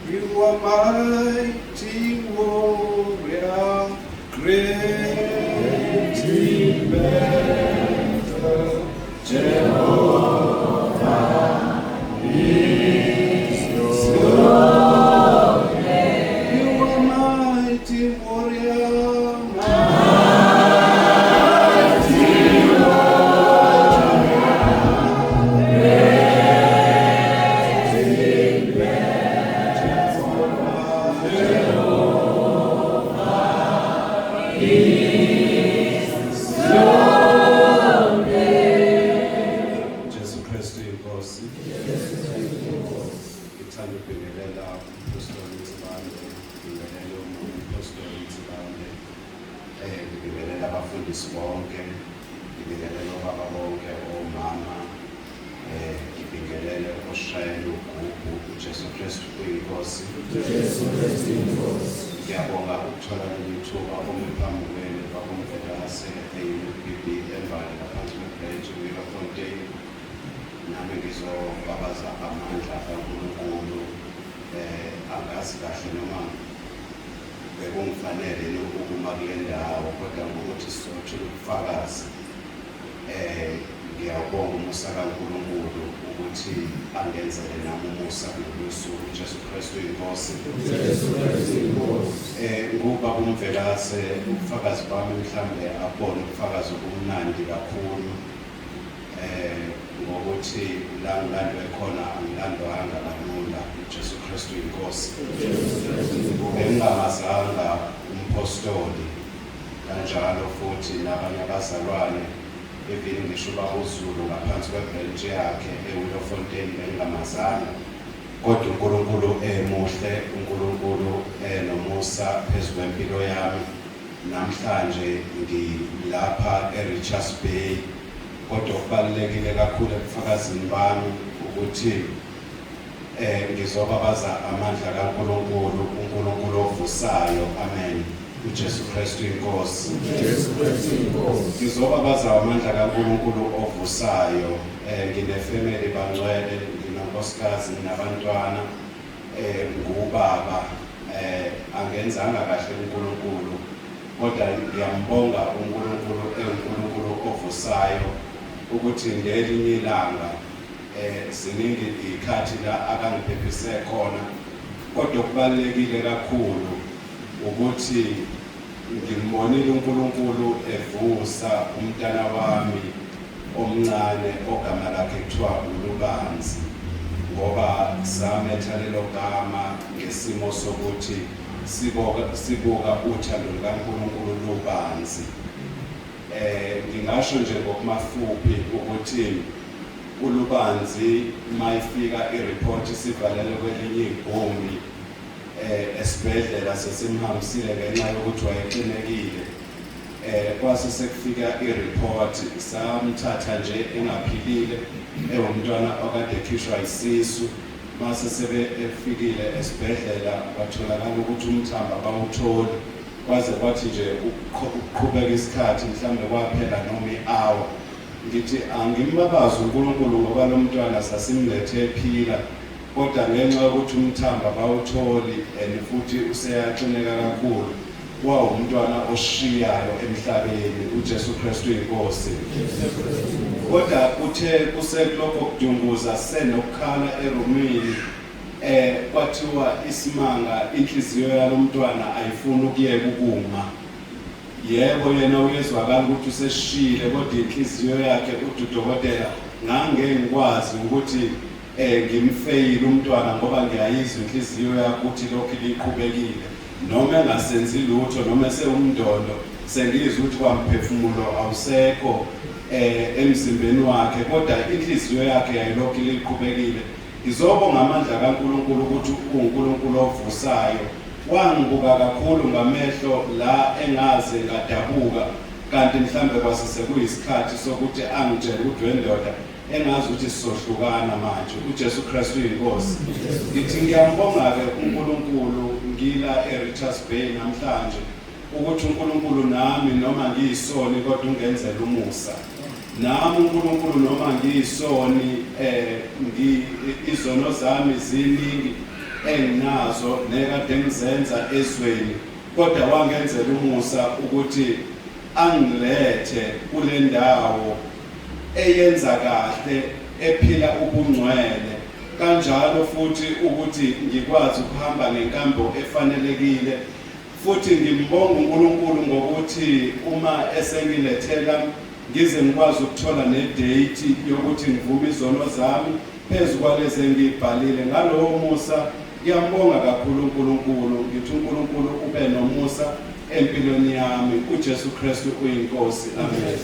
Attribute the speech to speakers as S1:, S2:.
S1: You are mighty warrior, great in battle, Jehovah is your name. You are mighty warrior, bonke ngibingelele obaba bonke omama ngibingelele oshayela ugubhu uJesu Kristu uyinkosi. Ngiyabonga ukuthola ithuba phambi kwenu bakumvelase eUPB embali ngaphansi kwebridge weLafontaine. Nami ngizobabaza amandla kaNkulunkulu angazi kahle noma bekungifanele ukuma kule ndawo kodwa ngokuthi sizothola ubufakazi. Ngiyabonga umusa kaNkulunkulu ukuthi angenzele nami umusa kulolu suku. uJesu Kristu uyinkosi. Ngoba kumvelase ubufakazi bami mhlambe abone ubufakazi obumnandi kakhulu ngokuthi la ngilandwe khona angilandwanga kalula. uJesu Kristu uyinkosi. Bengingamazanga umpostoli kanjalo futhi nabanye abazalwane even ngisho uZulu ngaphansi kwebhenji yakhe eWillofontein bengingamazanga, kodwa uNkulunkulu muhle, uNkulunkulu nomusa phezu kwempilo yami. Namhlanje ngilapha eRichards Bay, kodwa okubalulekile kakhulu ebufakazini bami ukuthi ngizobabaza amandla kaNkulunkulu, uNkulunkulu ovusayo. Amen. uJesu Kristu inkosi. Ngizobabaza amandla kaNkulunkulu ovusayo. Nginefamily bangcwele, nginonkosikazi nabantwana, ngubaba. Angenzanga kahle uNkulunkulu, kodwa ngiyambonga uNkulunkulu uNkulunkulu ovusayo ukuthi ngelinye ilanga ziningi ikhathi la akangiphephise khona, kodwa kubalekile kakhulu ukuthi ngimbonile uNkulunkulu evusa umntana wami omncane ogama lakhe kuthiwa uLubanzi, ngoba sametha lelo gama ngesimo sokuthi sibuka uthando lukaNkulunkulu Lubanzi. Ngingasho nje ngokumafuphi ukuthi uLubanzi mayifika ireport sivalele kwelinye igumbi esibhedlela sesimhambisile ngenxa yokuthi wayexinekile. Kwase sekufika ireport samthatha nje engaphilile, ewumntwana okade ekhishwa isisu. Mase sebefikile esibhedlela batholakala ukuthi umthamba bawutholi, kwaze kwathi nje ukuqhubeka isikhathi mhlambe kwaphela noma i-hour. Ngithi angimbabaza uNkulunkulu ngoba lo mntwana sasimlethe ephila, kodwa ngenxa yokuthi umthamba bawutholi futhi useyaxineka kakhulu, wawumntwana oshiyayo emhlabeni. uJesu Kristu inkosi. Kodwa uthe kusekulokho kudunguza senokukhala erumini, kwathiwa isimanga inhliziyo yalomntwana ayifuni ukuyeka ukuma. Yebo yena uyezwakala ukuthi useshile, kodwa inhliziyo yakhe udokotela ngangengikwazi ukuthi ngimfeyile umntwana ngoba ngiyayizwa inhliziyo yakhe ukuthi lokhu liqhubekile, noma engasenzi lutho, noma esewumndondo sengizwe ukuthi kwamphefumulo awusekho emzimbeni wakhe, kodwa inhliziyo yakhe yayilokhu liqhubekile. Ngizobonga amandla kaNkulunkulu ukuthi uNkulunkulu ovusayo wangibuka kakhulu ngamehlo la engaze ngadabuka, kanti mhlambe kwase sekuyisikhathi sokuthi angitshele ukuthi wendoda engazi ukuthi sizohlukana manje. uJesu Kristu inkosi. Ngithi ngiyambonga-ke uNkulunkulu ngila eRichards Bay namhlanje ukuthi uNkulunkulu nami noma ngiyisoni kodwa ungenzela umusa. Nami uNkulunkulu noma ngiyisoni izono zami ziningi, enginazo nekade ngizenza ezweni, kodwa wangenzela umusa ukuthi angilethe kule ndawo eyenza kahle, ephila ubungcwele, kanjalo futhi ukuthi ngikwazi ukuhamba ngenkambo efanelekile. Futhi ngimbonga uNkulunkulu ngokuthi uma esengilethela ngize ngikwazi ukuthola nedate yokuthi ngivume izono zami phezu kwalezi engibhalile. Ngalowo musa ngiyambonga kakhulu uNkulunkulu, ngithi uNkulunkulu ube nomusa empilweni yami. uJesu Kristu uyinkosi. Amen.